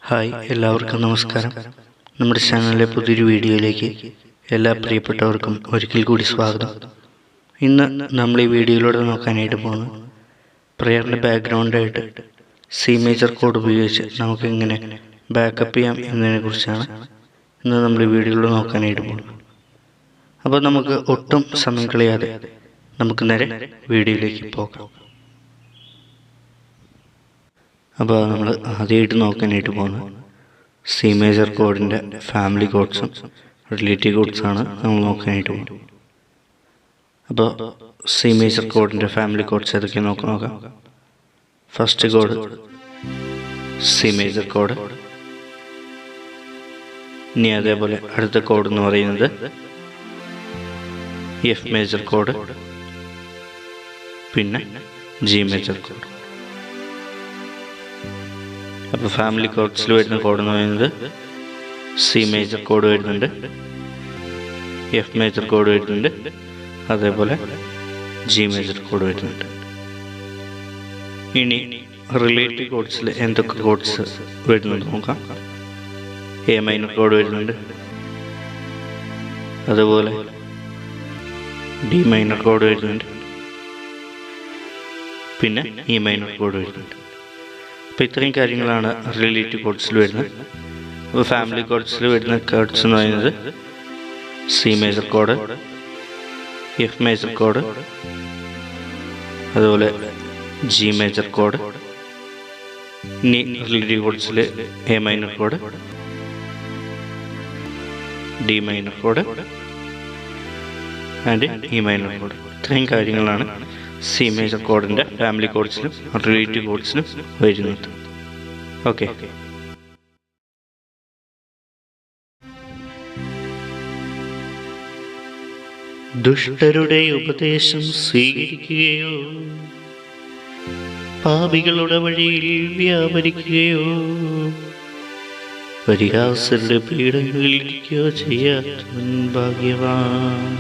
Hi, എല്ലാവർക്കും നമസ്കാരം. നമ്മുടെ ചാനലിലെ പുതിയൊരു വീഡിയോയിലേക്ക് എല്ലാ പ്രിയപ്പെട്ടവർക്കും ഒരിക്കൽ കൂടി സ്വാഗതം. ഇന്ന് നമ്മൾ ഈ വീഡിയോയിലൂടെ നോക്കാനായിട്ട് പോകുന്നത് പ്രെയറിൻ്റെ ബാക്ക്ഗ്രൗണ്ടായിട്ട് സി മേജർ കോഡ് ഉപയോഗിച്ച് നമുക്കെങ്ങനെ ബാക്കപ്പ് ചെയ്യാം എന്നതിനെക്കുറിച്ചാണ് ഇന്ന് നമ്മൾ ഈ വീഡിയോയിലൂടെ നോക്കാനായിട്ട് പോകുന്നത്. അപ്പോൾ നമുക്ക് ഒട്ടും സമയം കളയാതെ നമുക്ക് നേരെ വീഡിയോയിലേക്ക് പോകാം. അപ്പോൾ നമ്മൾ ആദ്യമായിട്ട് നോക്കാനായിട്ട് പോകുന്നത് സി മേജർ കോഡിൻ്റെ ഫാമിലി കോഡ്സും റിലേറ്റീവ് കോഡ്സാണ് നമ്മൾ നോക്കാനായിട്ട് പോകുന്നത്. അപ്പോൾ സി മേജർ കോഡിൻ്റെ ഫാമിലി കോഡ്സ് ഏതൊക്കെയാണ് നോക്കാം. First code C major code. ഇനി അതേപോലെ അടുത്ത കോഡ് എന്ന് പറയുന്നത് എഫ് മേജർ കോഡ്, പിന്നെ ജി മേജർ കോഡ്. അപ്പോൾ ഫാമിലി കോഡ്സിൽ വരുന്ന കോഡ് എന്ന് പറയുന്നത് സി മേജർ കോഡ് വരുന്നുണ്ട്, എഫ് മേജർ കോഡ് വരുന്നുണ്ട്, അതേപോലെ ജി മേജർ കോഡ് വരുന്നുണ്ട്. ഇനി റിലേറ്റീവ് കോഡ്സിൽ എന്തൊക്കെ കോഡ്സ് വരുന്നുണ്ട് നോക്കാം. എ മൈനർ കോഡ് വരുന്നുണ്ട്, അതുപോലെ ഡി മൈനർ കോഡ് വരുന്നുണ്ട്, പിന്നെ ഇ മൈനർ കോഡ് വരുന്നുണ്ട്. അപ്പോൾ ഇത്രയും കാര്യങ്ങളാണ് റിലേറ്റീവ് കോഡ്സിൽ വരുന്നത്. അപ്പോൾ ഫാമിലി കോഡ്സിൽ വരുന്ന കോഡ്സ് എന്ന് പറയുന്നത് C major code, F major code, അതുപോലെ ജി മേജർ കോഡ്. ഇനി relative കോഡ്സിൽ A minor code, D minor code and E minor code. ഇത്രയും കാര്യങ്ങളാണ് സി മേജർ കോഡിൻ്റെ ഫാമിലി കോഡ്സിലും റിലേറ്റീവ് കോഡ്സിലും വരുന്നത്. ഓക്കെ, ദുഷ്ടരുടെ ഉപദേശം സ്വീകരിക്കുകയോ പാപികളുടെ വഴിയിൽ വ്യാപരിക്കുകയോ പരിഹാസരുടെ പീഡകളിൽ ഇരിക്കുകയോ ചെയ്യാത്തവൻ ഭാഗ്യവാൻ.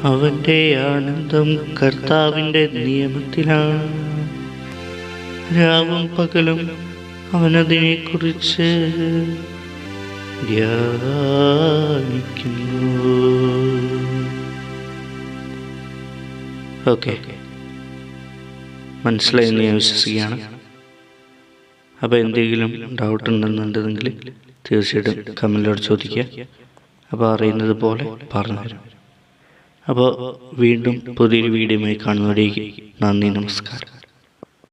അവൻ്റെ ആനന്ദം കർത്താവിൻ്റെ നിയമത്തിലാണ്, രാവും പകലും അവനതിനെക്കുറിച്ച് ധ്യാനിക്കുന്നു. ഓക്കെ, മനസ്സിലായെന്ന് ഞാൻ വിശ്വസിക്കുകയാണ്. അപ്പോൾ എന്തെങ്കിലും ഡൗട്ട് ഉണ്ടെന്നുണ്ടെങ്കിൽ തീർച്ചയായിട്ടും കമൻറ്റിലൂടെ ചോദിക്കുക. അപ്പോൾ അറിയുന്നത് പോലെ പറഞ്ഞുതരാം. അപ്പോൾ വീണ്ടും പുതിയൊരു വീഡിയോയുമായി കാണുന്നവരേക്ക് നന്ദി, നമസ്കാരം.